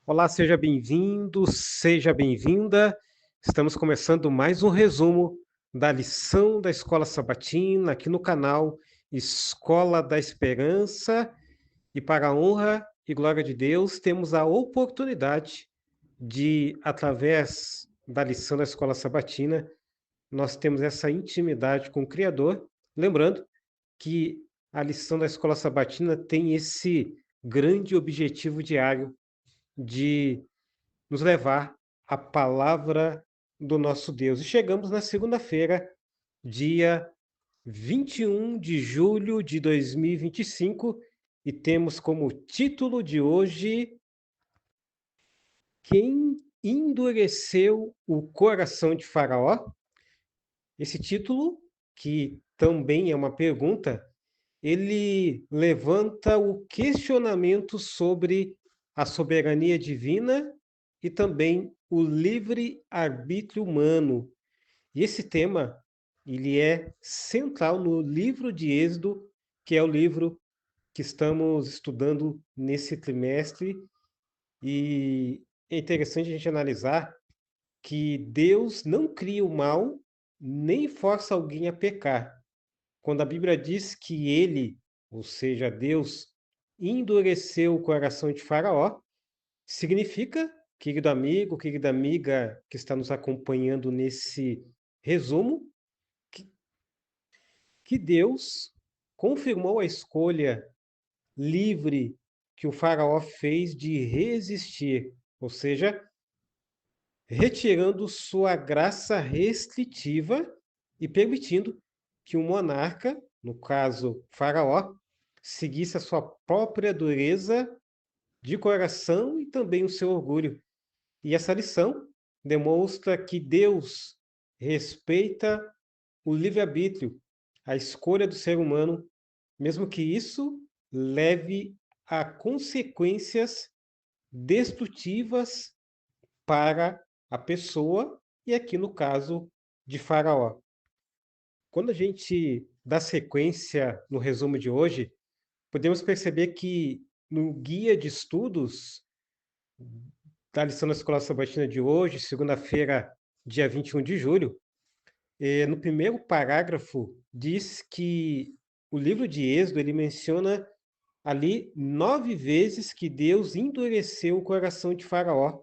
Olá, seja bem-vindo, seja bem-vinda. Estamos começando mais um resumo da lição da Escola Sabatina aqui no canal Escola da Esperança. E para a honra e glória de Deus, temos a oportunidade de, através da lição da Escola Sabatina, nós temos essa intimidade com o Criador. Lembrando que a lição da Escola Sabatina tem esse grande objetivo diário de nos levar à palavra do nosso Deus. E chegamos na segunda-feira, dia 21 de julho de 2025, e temos como título de hoje: Quem endureceu o coração de Faraó? Esse título, que também é uma pergunta, ele levanta o questionamento sobre a soberania divina e também o livre-arbítrio humano. E esse tema, ele é central no livro de Êxodo, que é o livro que estamos estudando nesse trimestre, e é interessante a gente analisar que Deus não cria o mal, nem força alguém a pecar. Quando a Bíblia diz que ele, ou seja, Deus, endureceu o coração de Faraó, significa, querido amigo, querida amiga que está nos acompanhando nesse resumo, que, que Deus confirmou a escolha livre que o Faraó fez de resistir, ou seja, retirando sua graça restritiva e permitindo que o monarca, no caso Faraó, seguisse a sua própria dureza de coração e também o seu orgulho. E essa lição demonstra que Deus respeita o livre-arbítrio, a escolha do ser humano, mesmo que isso leve a consequências destrutivas para a pessoa, e aqui no caso de Faraó. Quando a gente dá sequência no resumo de hoje, podemos perceber que no guia de estudos da lição da Escola Sabatina de hoje, segunda-feira, dia 21 de julho, no primeiro parágrafo diz que o livro de Êxodo ele menciona ali 9 vezes que Deus endureceu o coração de Faraó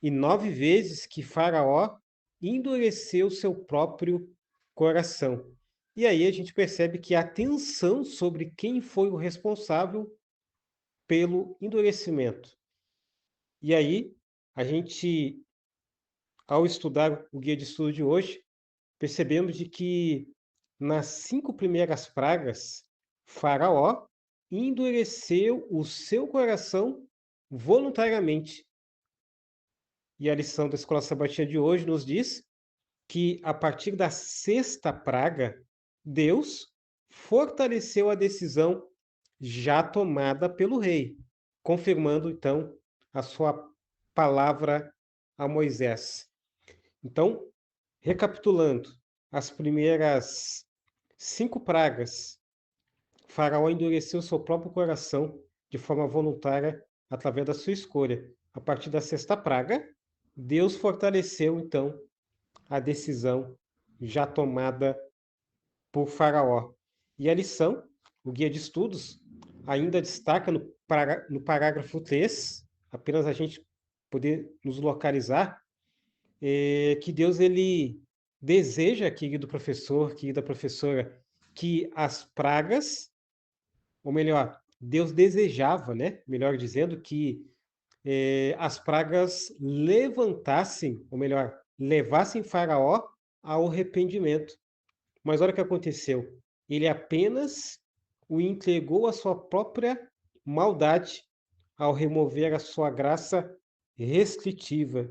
e 9 vezes que Faraó endureceu seu próprio coração. E aí a gente percebe que a tensão sobre quem foi o responsável pelo endurecimento. E aí a gente, ao estudar o guia de estudo de hoje, percebemos de que nas 5 primeiras pragas, Faraó endureceu o seu coração voluntariamente. E a lição da Escola Sabatina de hoje nos diz que, a partir da sexta praga, Deus fortaleceu a decisão já tomada pelo rei, confirmando então a sua palavra a Moisés. Então, recapitulando, as primeiras 5 pragas, Faraó endureceu seu próprio coração de forma voluntária através da sua escolha. A partir da sexta praga, Deus fortaleceu então a decisão já tomada por Faraó. E a lição, o guia de estudos, ainda destaca no parágrafo 3, apenas a gente poder nos localizar, que Deus ele deseja, querido professor, querida professora, que as pragas, ou melhor, Deus desejava, né? Melhor dizendo, que as pragas levantassem, ou melhor, levassem Faraó ao arrependimento. Mas olha o que aconteceu. Ele apenas o entregou à sua própria maldade ao remover a sua graça restritiva.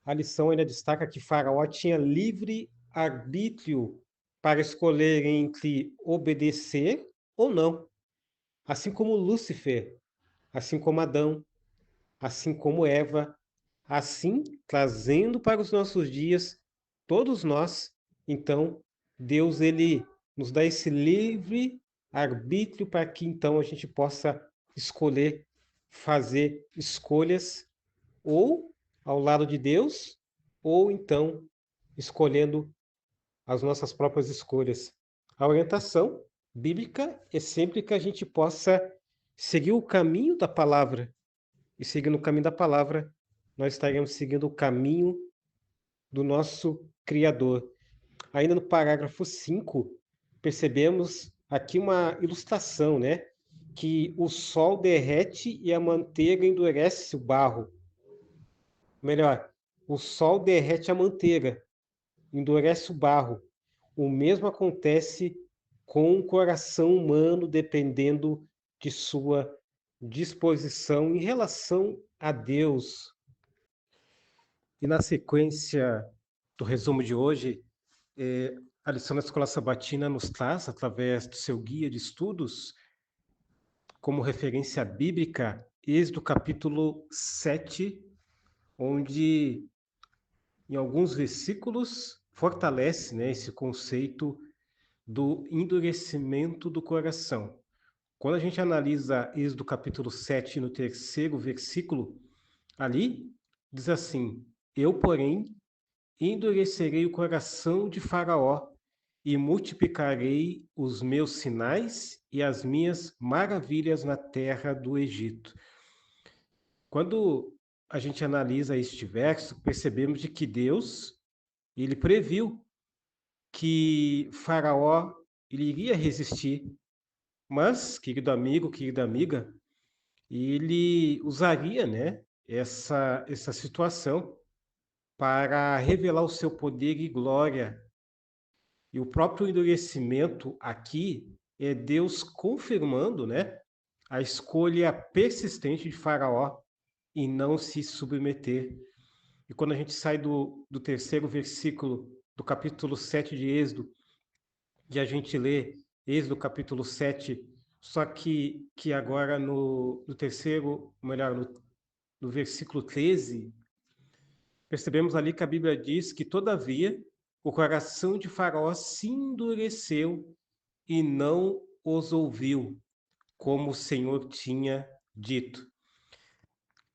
A lição ainda destaca que Faraó tinha livre arbítrio para escolher entre obedecer ou não, assim como Lúcifer, assim como Adão, assim como Eva, assim trazendo para os nossos dias todos nós. Então, Deus ele nos dá esse livre arbítrio para que então a gente possa escolher fazer escolhas ou ao lado de Deus, ou então escolhendo as nossas próprias escolhas. A orientação bíblica é sempre que a gente possa seguir o caminho da palavra. E seguindo o caminho da palavra, nós estaremos seguindo o caminho do nosso Criador. Ainda no parágrafo 5, percebemos aqui uma ilustração, né? Que o sol derrete e a manteiga endurece o barro. Melhor, o sol derrete a manteiga, endurece o barro. O mesmo acontece com o coração humano, dependendo de sua disposição em relação a Deus. E na sequência do resumo de hoje, a lição da Escola Sabatina nos traz, através do seu guia de estudos, como referência bíblica, Êxodo capítulo 7, onde, em alguns versículos, fortalece, né, esse conceito do endurecimento do coração. Quando a gente analisa Êxodo capítulo 7, no terceiro versículo, ali diz assim: Eu, porém, endurecerei o coração de Faraó e multiplicarei os meus sinais e as minhas maravilhas na terra do Egito. Quando a gente analisa este verso, percebemos de que Deus, ele previu que Faraó ele iria resistir, mas, querido amigo, querida amiga, ele usaria, né, essa situação para revelar o seu poder e glória. E o próprio endurecimento aqui é Deus confirmando, né, a escolha persistente de Faraó em não se submeter. E quando a gente sai do terceiro versículo do capítulo 7 de Êxodo, e a gente lê Êxodo capítulo 7, só que agora no terceiro, melhor, no versículo 13, percebemos ali que a Bíblia diz que, todavia, o coração de Faraó se endureceu e não os ouviu, como o Senhor tinha dito.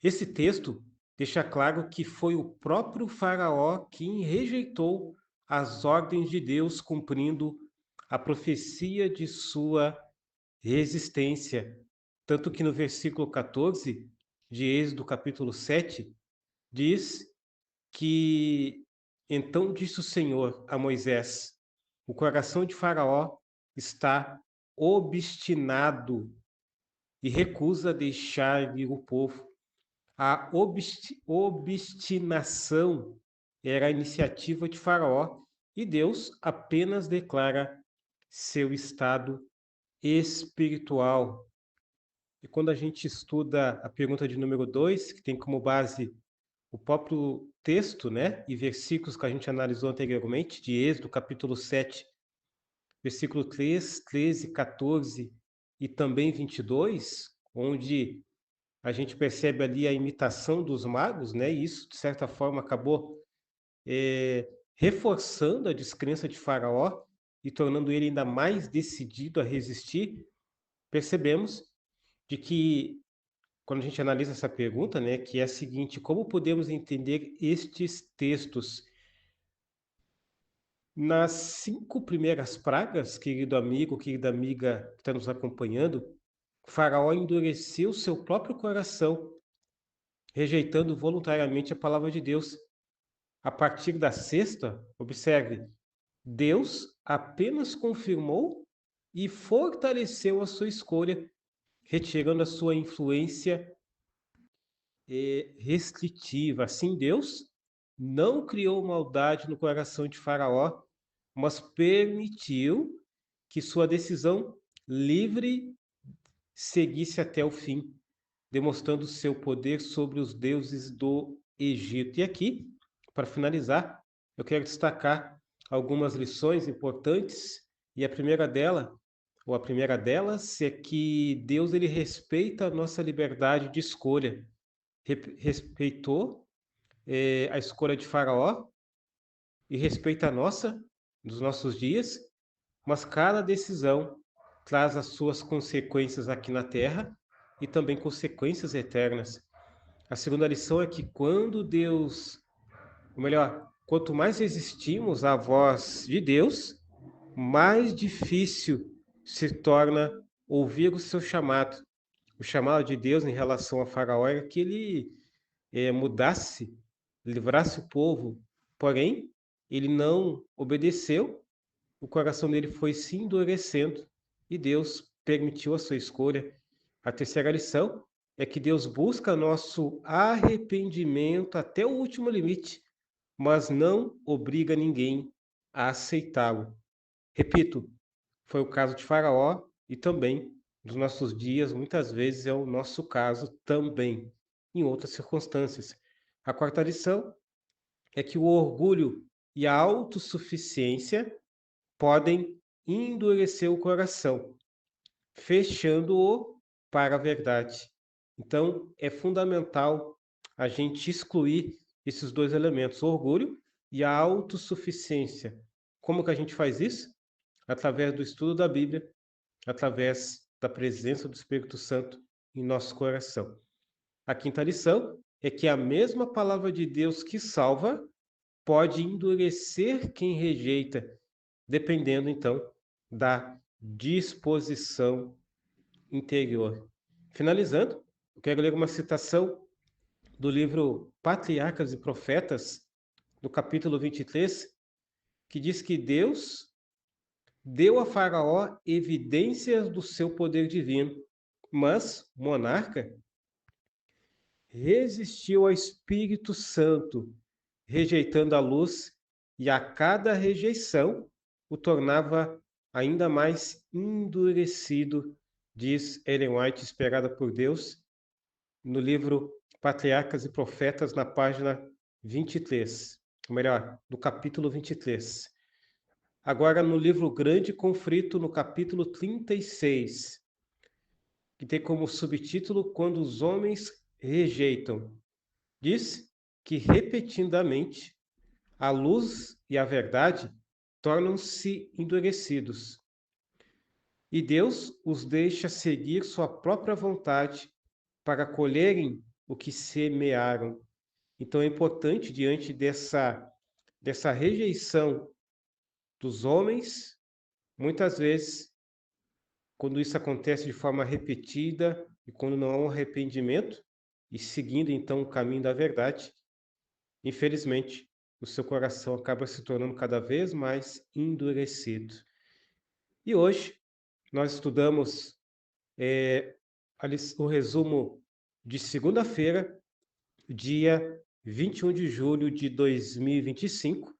Esse texto deixa claro que foi o próprio Faraó quem rejeitou as ordens de Deus, cumprindo a profecia de sua resistência. Tanto que no versículo 14 de Êxodo capítulo 7, diz que então disse o Senhor a Moisés: o coração de Faraó está obstinado e recusa deixar ir o povo. A obstinação era a iniciativa de Faraó e Deus apenas declara seu estado espiritual. E quando a gente estuda a pergunta de número 2, que tem como base o próprio texto, né, e versículos que a gente analisou anteriormente, de Êxodo, capítulo 7, versículo 3, 13, 14 e também 22, onde a gente percebe ali a imitação dos magos, né, e isso, de certa forma, acabou reforçando a descrença de Faraó e tornando ele ainda mais decidido a resistir. Percebemos de que, quando a gente analisa essa pergunta, né, que é a seguinte: como podemos entender estes textos? Nas 5 primeiras pragas, querido amigo, querida amiga que está nos acompanhando, Faraó endureceu seu próprio coração, rejeitando voluntariamente a palavra de Deus. A partir da sexta, observe, Deus apenas confirmou e fortaleceu a sua escolha, retirando a sua influência restritiva. Assim, Deus não criou maldade no coração de Faraó, mas permitiu que sua decisão livre seguisse até o fim, demonstrando seu poder sobre os deuses do Egito. E aqui, para finalizar, eu quero destacar algumas lições importantes, e a primeira delas é que Deus ele respeita a nossa liberdade de escolha. Respeitou a escolha de Faraó e respeita a nossa, dos nossos dias, mas cada decisão traz as suas consequências aqui na terra e também consequências eternas. A segunda lição é que quando Deus, ou melhor, quanto mais resistimos à voz de Deus, mais difícil se torna ouvir o seu chamado. O chamado de Deus em relação a Faraó era que ele mudasse, livrasse o povo. Porém, ele não obedeceu, o coração dele foi se endurecendo e Deus permitiu a sua escolha. A terceira lição é que Deus busca nosso arrependimento até o último limite, mas não obriga ninguém a aceitá-lo. Repito, foi o caso de Faraó e também nos nossos dias, muitas vezes é o nosso caso também, em outras circunstâncias. A quarta lição é que o orgulho e a autossuficiência podem endurecer o coração, fechando-o para a verdade. Então, é fundamental a gente excluir esses dois elementos, o orgulho e a autossuficiência. Como que a gente faz isso? Através do estudo da Bíblia, através da presença do Espírito Santo em nosso coração. A quinta lição é que a mesma palavra de Deus que salva pode endurecer quem rejeita, dependendo então da disposição interior. Finalizando, eu quero ler uma citação do livro Patriarcas e Profetas, no capítulo 23, que diz que Deus deu a Faraó evidências do seu poder divino, mas o monarca resistiu ao Espírito Santo, rejeitando a luz, e a cada rejeição o tornava ainda mais endurecido, diz Ellen White, inspirada por Deus, no livro Patriarcas e Profetas, na página 23, ou melhor, do capítulo 23. Agora, no livro Grande Conflito, no capítulo 36, que tem como subtítulo Quando os Homens Rejeitam, diz que repetidamente a luz e a verdade tornam-se endurecidos, e Deus os deixa seguir sua própria vontade para colherem o que semearam. Então é importante, diante dessa rejeição dos homens, muitas vezes, quando isso acontece de forma repetida e quando não há um arrependimento, e seguindo então o caminho da verdade, infelizmente, o seu coração acaba se tornando cada vez mais endurecido. E hoje nós estudamos o resumo de segunda-feira, dia 21 de julho de 2025,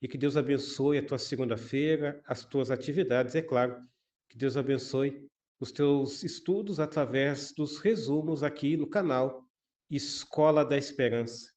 e que Deus abençoe a tua segunda-feira, as tuas atividades, é claro, que Deus abençoe os teus estudos através dos resumos aqui no canal Escola da Esperança.